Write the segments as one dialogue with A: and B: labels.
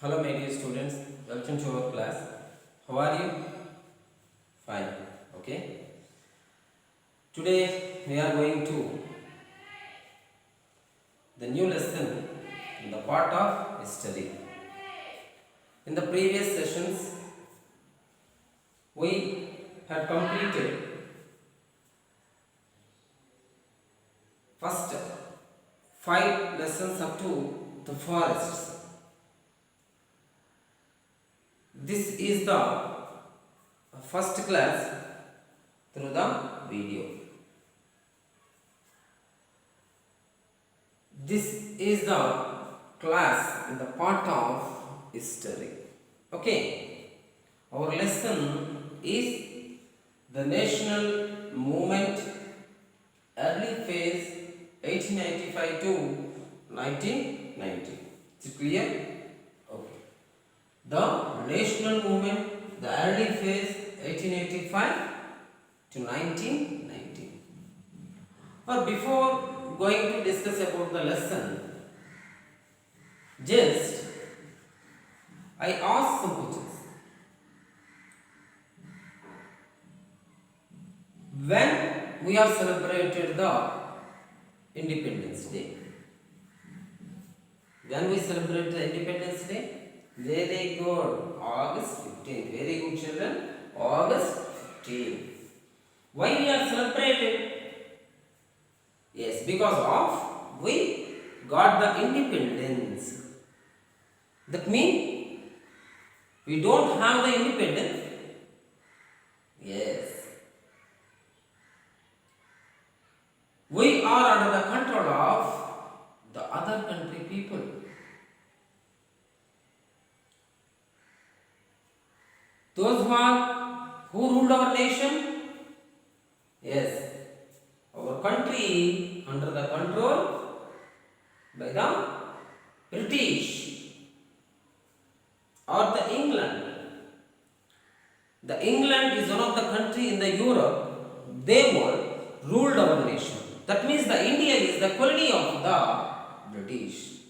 A: Hello my dear students, welcome to our class. How are you? Fine. Okay. Today we are going to the new lesson in the part of history. In the previous sessions we had completed first 5 lessons up to the forests. This is the first class through the video. This is the class in the part of history. Okay. Our lesson is the national movement early phase 1895 to 1990. Is it clear? Okay. The national movement, the early phase 1885 to 1990. Or before going to discuss about the lesson, just I ask some questions. When we have celebrated the Independence Day? When we celebrate the Independence Day? Very good. August 15th. Very good children. August 15th. Why we are celebrated? Yes, because of we got the independence. That means we don't have the independence. Yes. We are under the control of the other country people. Those who ruled our nation? Yes. Our country under the control by the British or the England. The England is one of the country in the Europe. They were ruled our nation. That means the India is the colony of the British.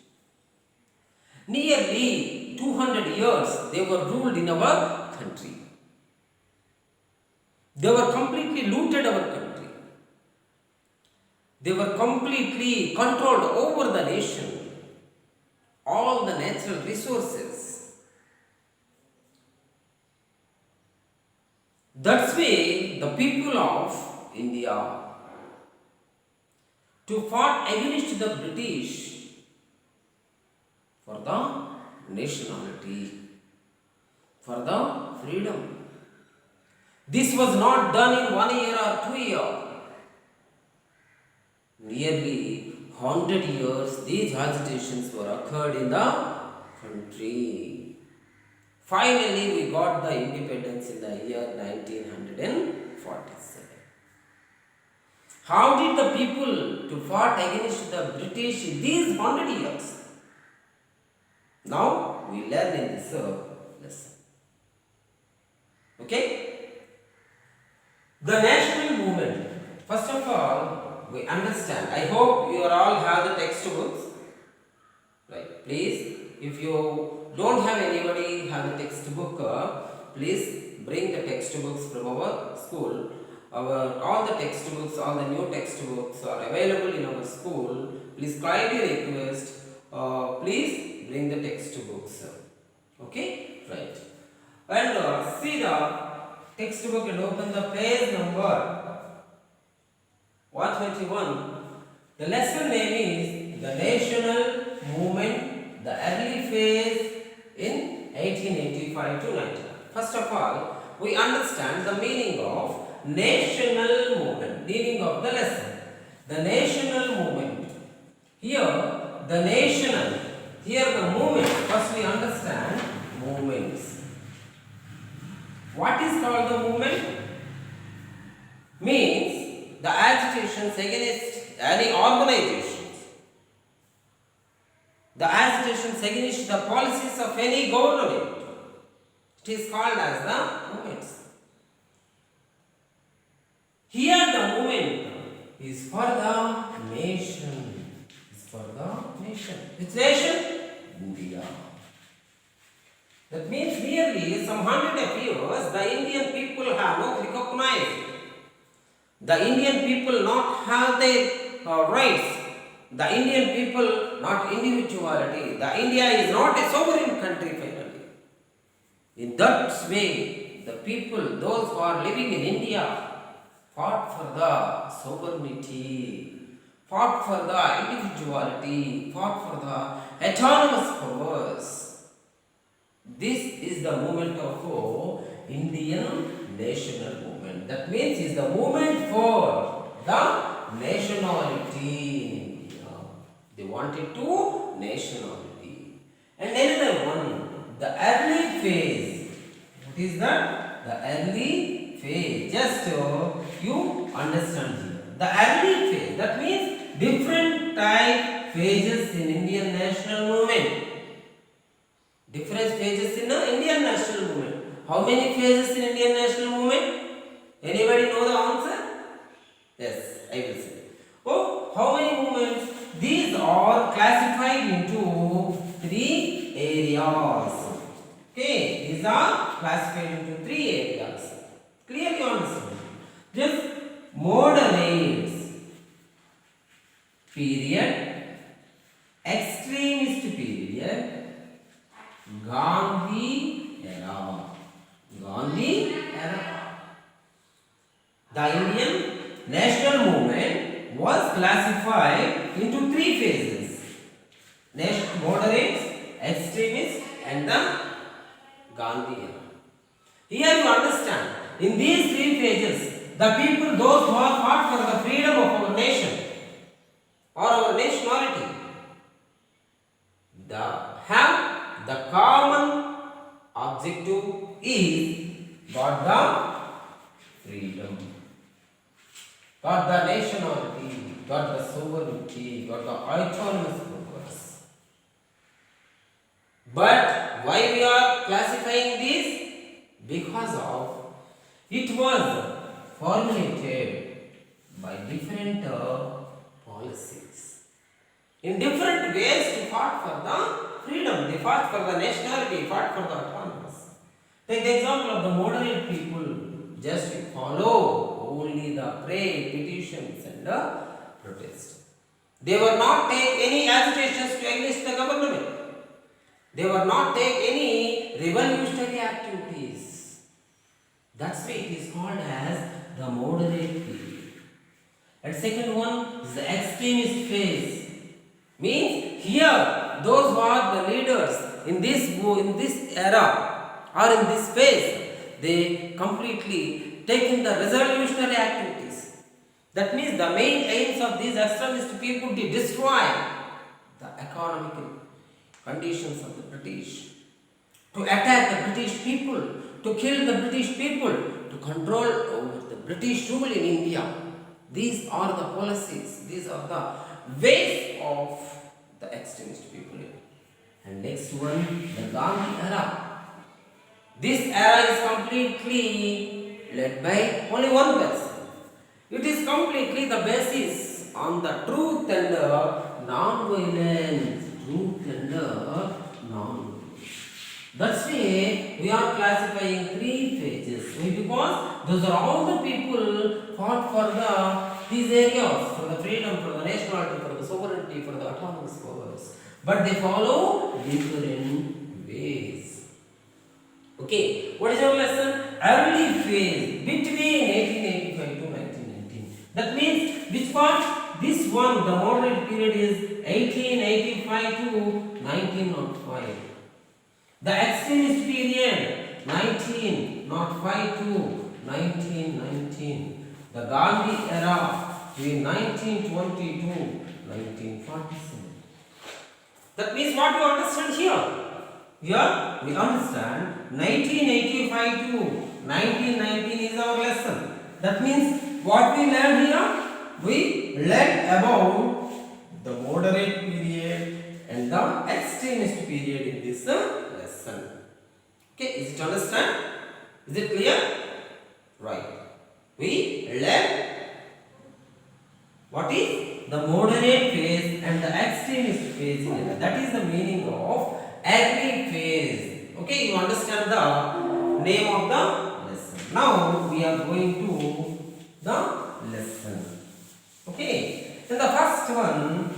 A: Nearly 200 years they were ruled in our country. They were completely looted our country. They were completely controlled over the nation. All the natural resources. That's why the people of India to fought against the British for the nationality, for the freedom. This was not done in 1 year or 2 years. Nearly 100 years these agitations were occurred in the country. Finally we got the independence in the year 1947. How did the people to fought against the British in these 100 years? Now we learn in this lesson. Okay? The national movement. First of all, we understand. I hope you all have the textbooks. Right? Please, if you don't have anybody have the textbook, please bring the textbooks from our school. All the textbooks, all the new textbooks are available in our school. Please kindly request, please bring the textbooks. Okay? Right. And see the textbook and open the page number 121. The lesson name is the national movement, the early phase in 1885 to 19. First of all, we understand the meaning of national movement, meaning of the lesson. The national movement. Here, the national, here the movement. First we understand movements. What is called the movement? Means the agitations against any organizations. The agitations against the policies of any government. It is called as the movements. Here the movement is for the nation. Is for the nation. Which nation? India. That means nearly some hundred of years the Indian people have not recognized. The Indian people not have their rights. The Indian people not individuality. The India is not a sovereign country finally. In that way, the people, those who are living in India, fought for the sovereignty, fought for the individuality, fought for the autonomous powers. This is the movement of Indian national movement. That means is the movement for the nationality in India. They wanted to nationality. And another one, the early phase. What is that? The early phase. Just you understand here. The early phase. That means different type phases in Indian national movement. Different phases in the Indian national movement. How many phases in Indian national movement? Anybody know the answer? Yes, I will say. Oh, how many movements? These are classified into three areas. Okay, these are classified into three areas. Clearly understand. Just moderate period, extremist period, Gandhi era. Gandhi era. The Indian national movement was classified into three phases: moderates, extremists, and the Gandhi era. Here you understand, in these three phases, the people, those who have fought for the freedom of our nation or our nationality, have the common objective is got the freedom, got the nationality, got the sovereignty, got the autonomous powers. But why we are classifying this? Because of it was formulated by different policies in different ways to fight for the freedom, they fought for the nationality, fought for the autonomous. Take the example of the moderate people, just follow only the prayer, petitions and the protest. They were not take any agitations to against the government. They were not take any revolutionary activities. That's why it is called as the moderate period. And second one is the extremist phase. Means here those who are the leaders in this era or in this phase, they completely taken the revolutionary activities. That means the main aims of these extremist people to destroy the economic conditions of the British, to attack the British people, to kill the British people, to control over the British rule in India. These are the policies, these are the ways of the extremist people. And next one, the Gandhi era. This era is completely led by only one person. It is completely the basis on the truth and non-violence. Truth and non-violence. That's why we are classifying three phases. Why? Because those are all the people fought for these areas, for the freedom, for the nationality, for the sovereignty, for the autonomous powers. But they follow different ways. Okay, what is our lesson? Early phase between 1885 to 1919. That means which part? This one, the moderate period is 1885 to 1905. The extremist period 1905 to 1919. The Gandhi era between 1920 to 1947. That means what you understand here? Here we understand 1985 to 1919 is our lesson. That means what we learned here? We learned about the moderate period and the extremist period in this lesson. Okay, is it understand? Is it clear? Right. We learned what is the moderate phase and the extremist phase. That is the meaning of early phase. Okay, you understand the name of the lesson. Now we are going to the lesson. Okay, then the first one,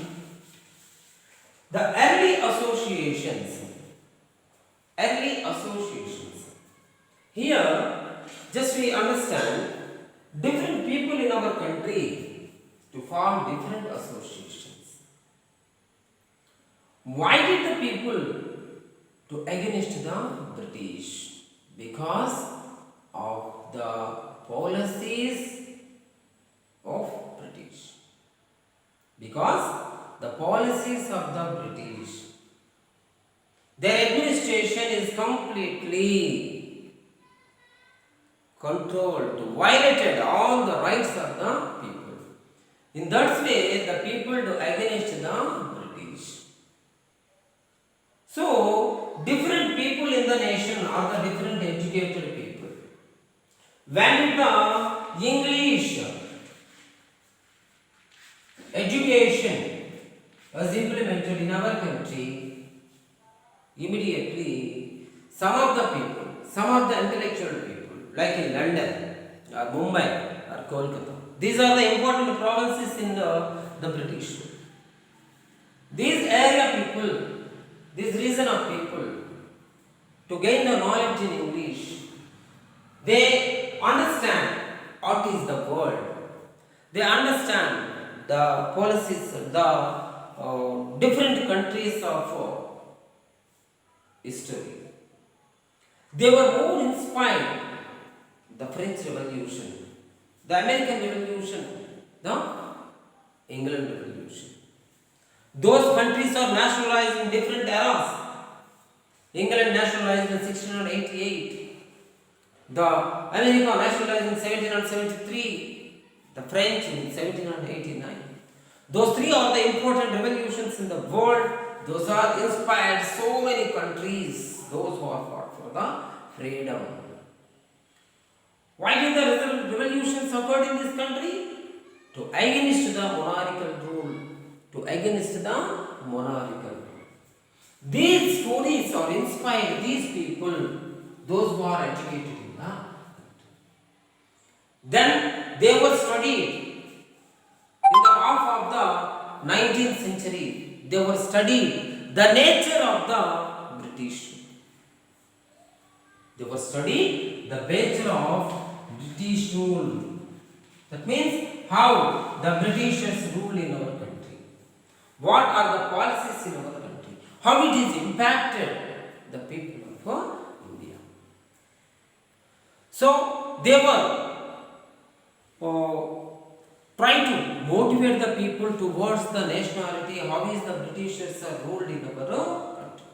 A: the early associations. Early associations. Here, just we understand different people in our country to form different associations. Why did the people to against the British? Because of the policies of British. Because the policies of the British, their administration is completely controlled, violated all the rights of the people. In that way, the people do against the British. So, different people in the nation are the different educated people. When the English education was implemented in our country, immediately some of the people, some of the intellectual people, like in London or Mumbai or Kolkata, these are the important provinces in the British. These area people, this region of people, to gain the knowledge in English, they understand what is the world. They understand the policies, the different countries of history. They were more inspired the French Revolution, the American Revolution, the England Revolution. Those countries are nationalized in different eras. England nationalized in 1688. The America nationalized in 1773. The French in 1789. Those three are the important revolutions in the world. Those are inspired so many countries. Those who have fought for the freedom. Why did the revolutions occur in this country? To against the monarchical rule. To against the monarchical rule. These stories are inspired these people, those who are educated in the country. Then they were studied in the half of the 19th century. They were studied the nature of the British. They were studied the nature of British rule. That means how the Britishers rule in our country. What are the policies in our country? How it is impacted the people of India. So they were trying to motivate the people towards the nationality, how is the Britishers are ruled in our country.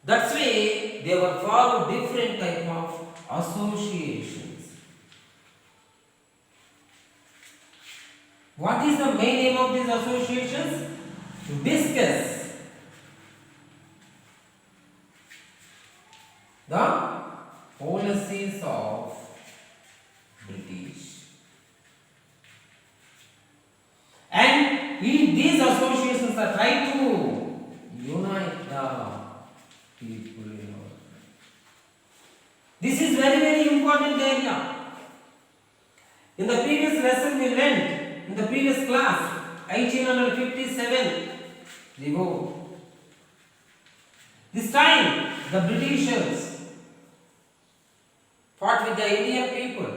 A: That's why they were formed different type of associations. What is the main aim of these associations? To discuss the policies of British. And these associations are trying to unite the people in our country. This is very, very important area. In the previous lesson we learned, in the previous class, 1857, they go. This time, the Britishers fought with the Indian people.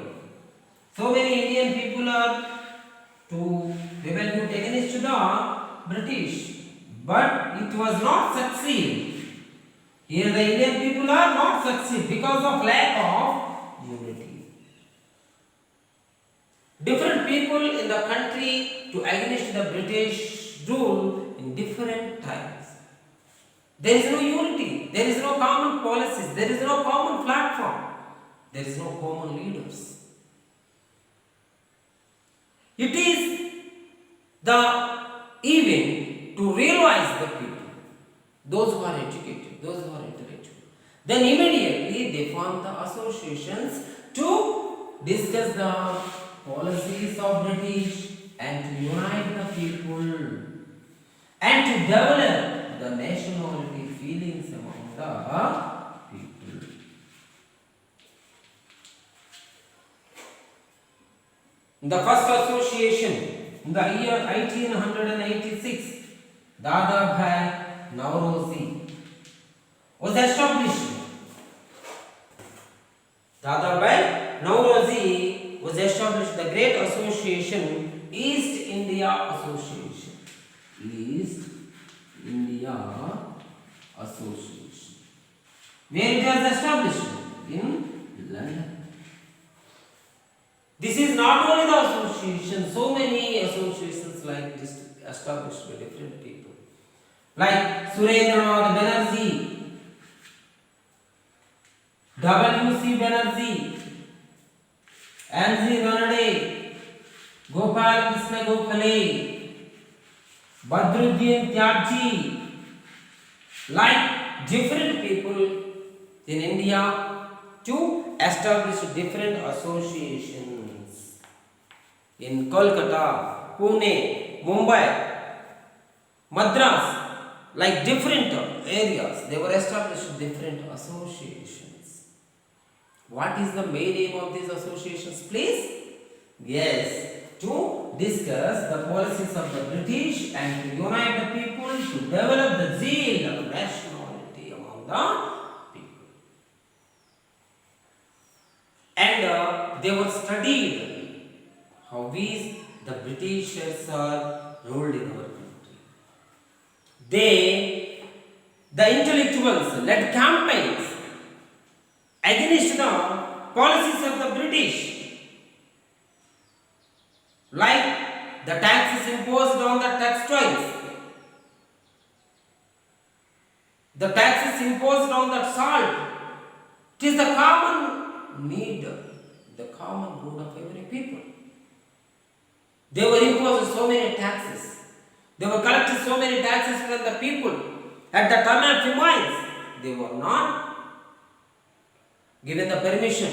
A: So many Indian people are to rebel against the British, but it was not succeed. Here the Indian people are not succeed because of lack of unity. Different people in the country to against the British rule in different times. There is no unity, there is no common policies, there is no common platform, there is no common leaders. It is the event to realize the people, those who are educated, those who are intellectual. Then immediately they form the associations to discuss the policies of British and to unite the people and to develop the nationality feelings among the The first association in the year 1886, Dadabhai Nauroji was established. Dadabhai Nauroji was established the Great Association, East India Association. East India Association. Where it was established? In London. This is not only the association, so many associations like this established by different people. Like Surendranath Banerjee, W.C. Banerjee, N.G. Ranade, Gopal Krishna Gokhale, Badruddin Tyagji, like different people in India to establish different associations. In Kolkata, Pune, Mumbai, Madras, like different areas, they were established different associations. What is the main aim of these associations, please? Yes, to discuss the policies of the British and to unite the people, to develop the zeal of nationality among the people. And they were studied how the Britishers are ruled in our country. The intellectuals led campaigns against the policies of the British, like the taxes imposed on the textiles, the taxes imposed on the salt. It is the common need, the common good of every people. They were imposed so many taxes. They were collecting so many taxes from the people. At the time of famines, they were not given the permission.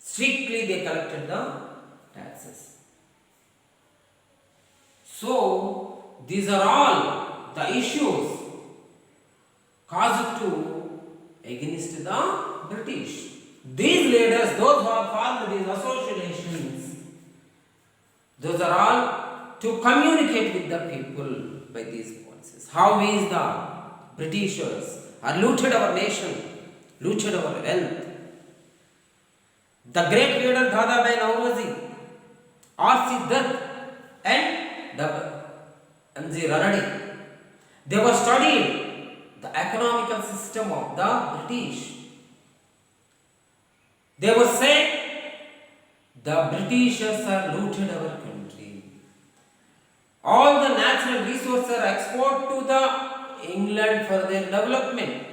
A: Strictly they collected the taxes. So, these are all the issues caused to against the British. These leaders, those who have formed these associations, those are all to communicate with the people by these policies. How is the Britishers are looted our nation, looted our wealth. The great leader Dadabhai Nauroji, R.C. Dutt and N.G. Ranade, they were studied the economical system of the British. They were saying the Britishers are looted our country. All the natural resources are exported to the England for their development.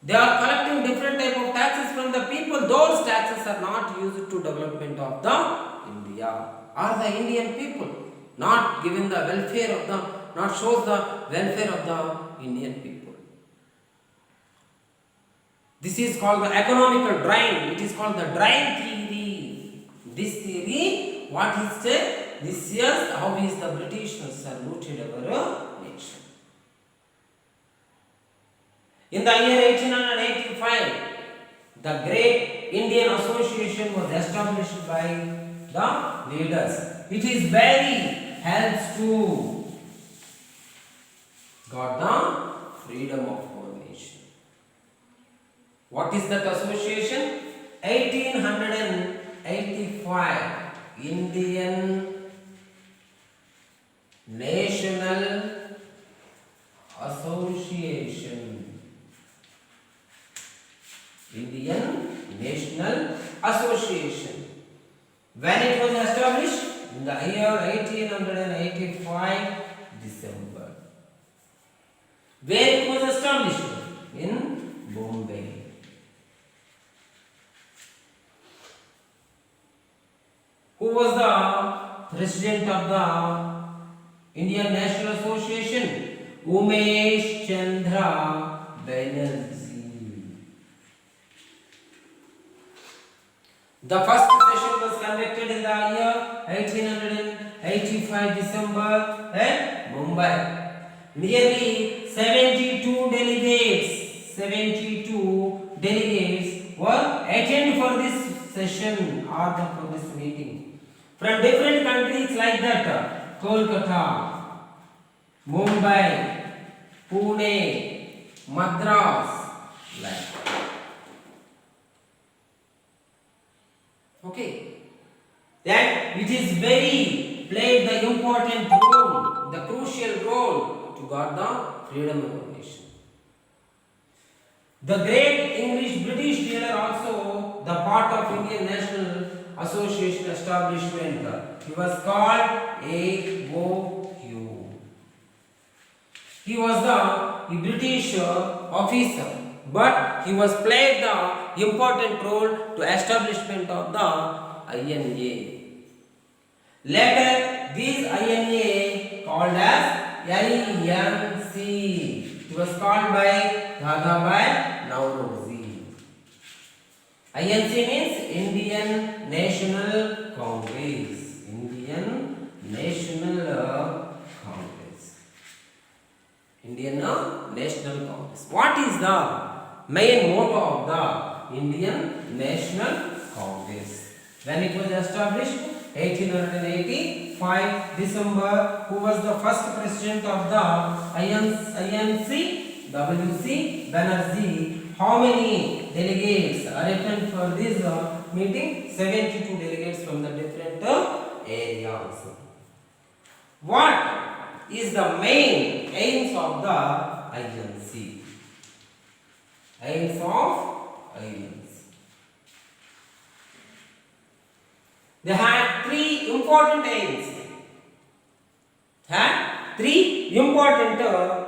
A: They are collecting different type of taxes from the people. Those taxes are not used to development of the India or the Indian people. Not given the welfare of the, not shows the welfare of the Indian people. This is called the economical drain. It is called the drain theory. This theory, what is said? This year, how is the Britishers are looted our nation. In the year 1885, the Great Indian Association was established by the leaders. It is very helps to got the freedom of our nation. What is that association? 1885 Indian National Association. Indian National Association. When it was established? In the year 1885 December. Where it was established? In Bombay. Who was the president of the Indian National Association? Umesh Chandra Banerjee. The first session was conducted in the year 1885 December at Mumbai. Nearly 72 delegates were attended for this session or for this meeting. from different countries like that. Kolkata, Mumbai, Pune, Madras, like that. Okay. That it is very played the important role, the crucial role to guard the freedom of the nation. The great English British leader also the part of Indian National Association establishment. He was called A.O.Q. He was the British officer, but he was played the important role to establishment of the INA. Later, these INA called as INC. It was called by Dadabhai Nauroji. INC means Indian National Congress. Indian National Congress. Indian National Congress. What is the main motto of the Indian National Congress? When it was established, 1885 December. Who was the first president of the INC? W.C. Banerjee. How many delegates are attended for this meeting? 72 delegates from the different areas. What is the main aims of the INC? Aims of INC. They had three important aims.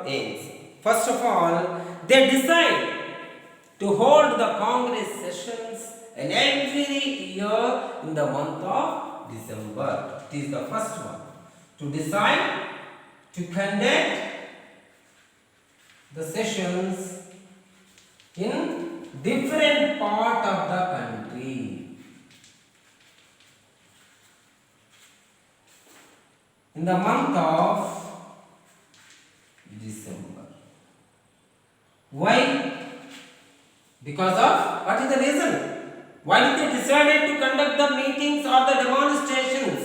A: Aims. First of all, they decide to hold the Congress sessions in every year in the month of December. It is the first one. To decide to conduct the sessions in different part of the country. In the month of December. Why? Because of what is the reason? Why did they decided to conduct the meetings or the demonstrations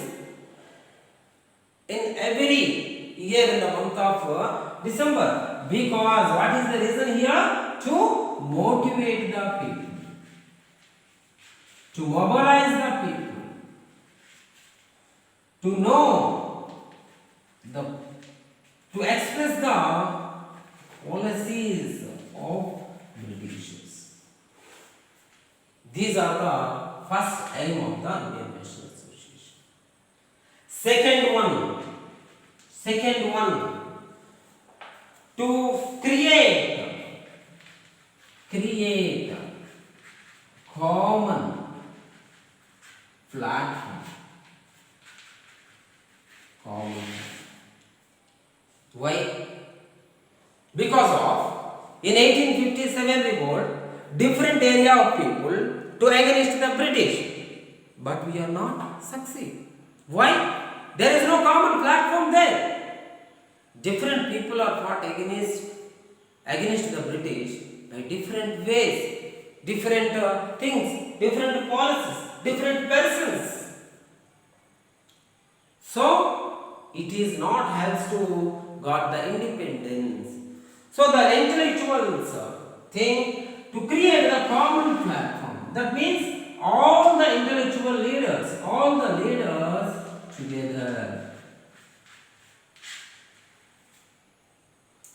A: in every year in the month of December? Because what is the reason here? To motivate the people, to mobilize the people, to know to express the policies of Britishers. These are the first aim of the Indian National Association. Second one, to create common platform. Why? Because of in 1857 revolt, different area of people to against the British, but we are not succeed. Why? There is no common platform there. Different people are fought against the British by different ways, different things, different policies, different persons. So it is not helps to got the independence. So the intellectuals think to create the common platform. That means all the intellectual leaders, all the leaders together.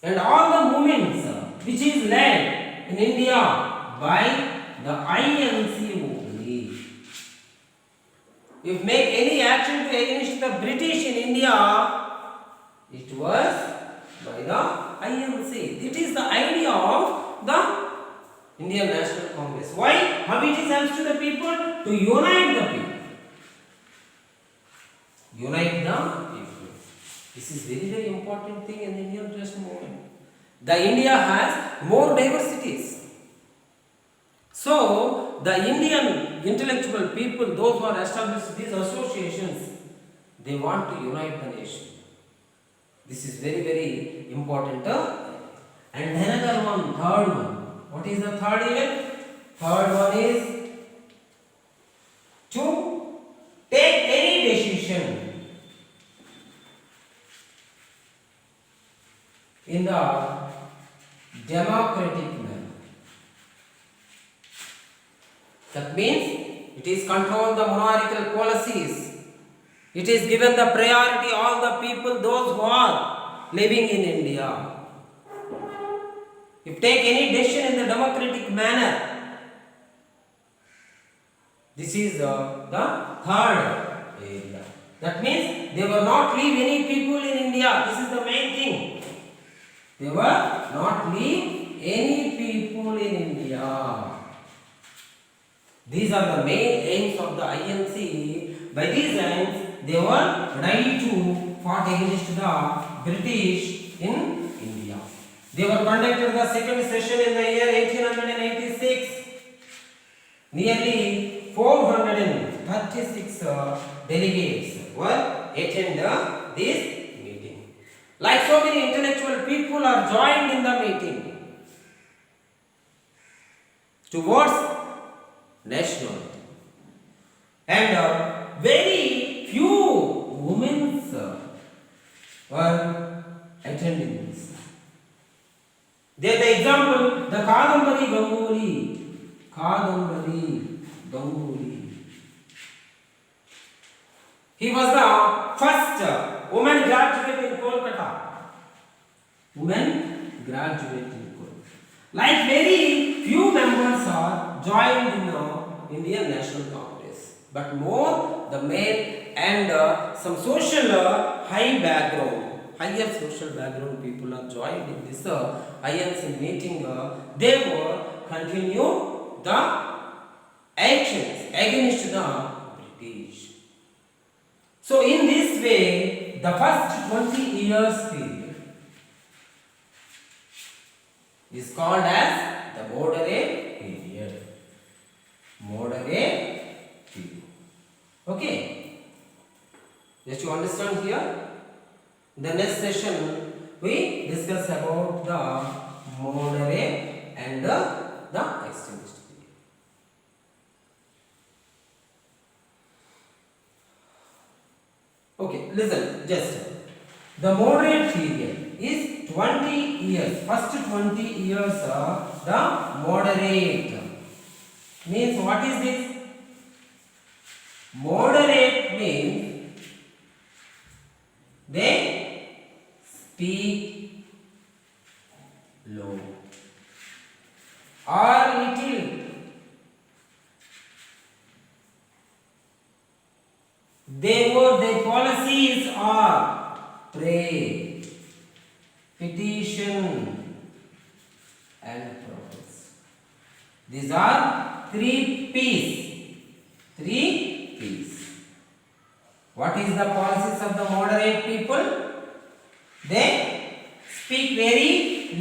A: And all the movements which is led in India by the INC only. If make any action to against the British in India, it was by the INC. It is the idea of the Indian National Congress. Why? How it is helps to the people? To unite the people. Unite the people. This is very, very important thing in the Indian national movement. The India has more diversities. So, the Indian intellectual people, those who are established these associations, they want to unite the nation. This is very, very important. And another one, third one. What is the third event? Third one is to take any in the democratic manner. That means it is control the monarchical policies. It is given the priority all the people, those who are living in India. If take any decision in the democratic manner, this is the third area. That means they will not leave any people in India. This is the main thing. They will not leave any people in India. These are the main aims of the INC. By these aims, they were ready to fight against the British in India. They were conducted the second session in the year 1886. Nearly 436 delegates were attend this meeting. Like so many intellectual people are joined in the meeting towards nationality, and very few women were attending this. There the example, the Kadambari Ganguly. He was the first woman graduate in Kolkata. Like very few members are joined in the Indian National Congress, but more the male and some social higher social background people are joined in this INC meeting. They will continue the actions against the British. So in this way, the first 20 years period is called as the moderate period. Okay, just to understand here, the next session we discuss about the moderate and the extremist period. Okay, listen, just the moderate period is 20 years. First 20 years the moderate. Means what is this? Moderate means they speak low or little. Their policies are pray, petition and protest. These are three P's. What is the policies of the moderate people? They speak very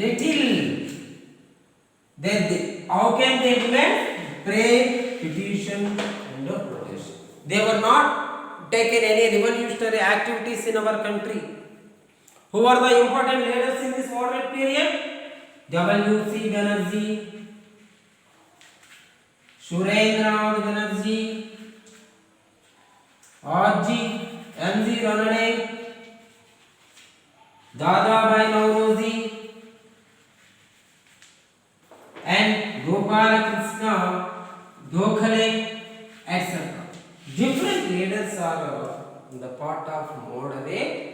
A: little. How can they demand? Pray, petition and protest. They were not taken any revolutionary activities in our country. Who are the important leaders in this moderate period? W.C. Banerjee, Surendranath Banerjee, R.G. M.G. Ranade, Dadabhai Nauroji, and Gopal Krishna Gokhale, etc. Different leaders are in the part of moderate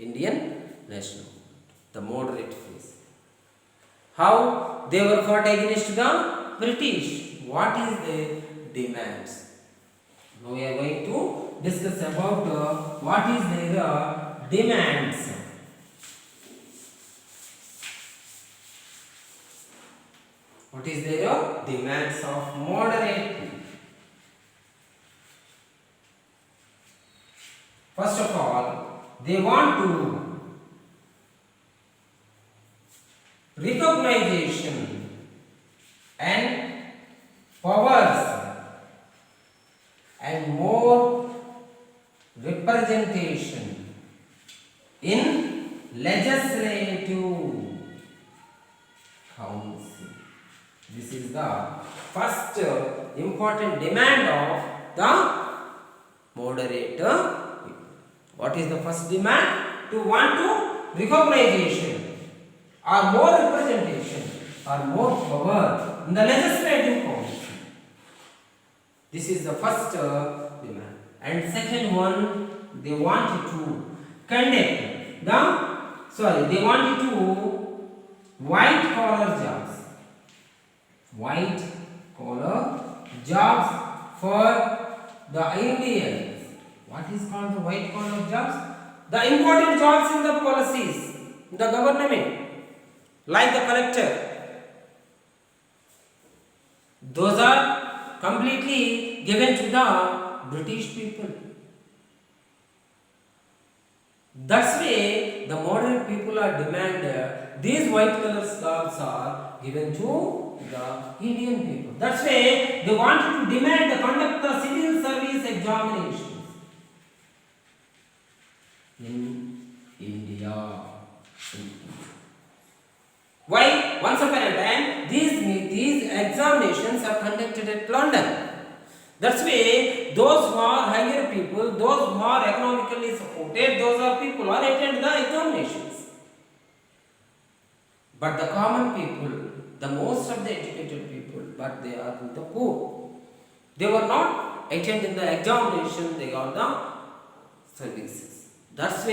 A: Indian national movement, the moderate phase. How they were fought against the British? What is their demands? Now we are going to discuss about what is their demands. What is their demands of moderate? First of all, they want to recognition and powers and more representation in legislative council. This is the first important demand of the moderate people. What is the first demand? To want to recognition or more representation or more power in the legislative council. This is the first demand. And second one, they wanted to conduct they wanted to white collar jobs. White collar jobs for the Indians. What is called the white collar jobs? The important jobs in the policies, the government, like the collector. Those are completely given to the British people. That's why the moderate people are demanded these white collar jobs are given to the Indian people. That's why they wanted to demand the conduct the civil service examinations in India. Why? Once upon a time, these examinations are conducted at London. That's why those who are higher people, those who are economically supported, those are people who are attend the examinations. But the common people, the most of the educated people, but they are the poor. They were not attending the examination, they got the services. That's why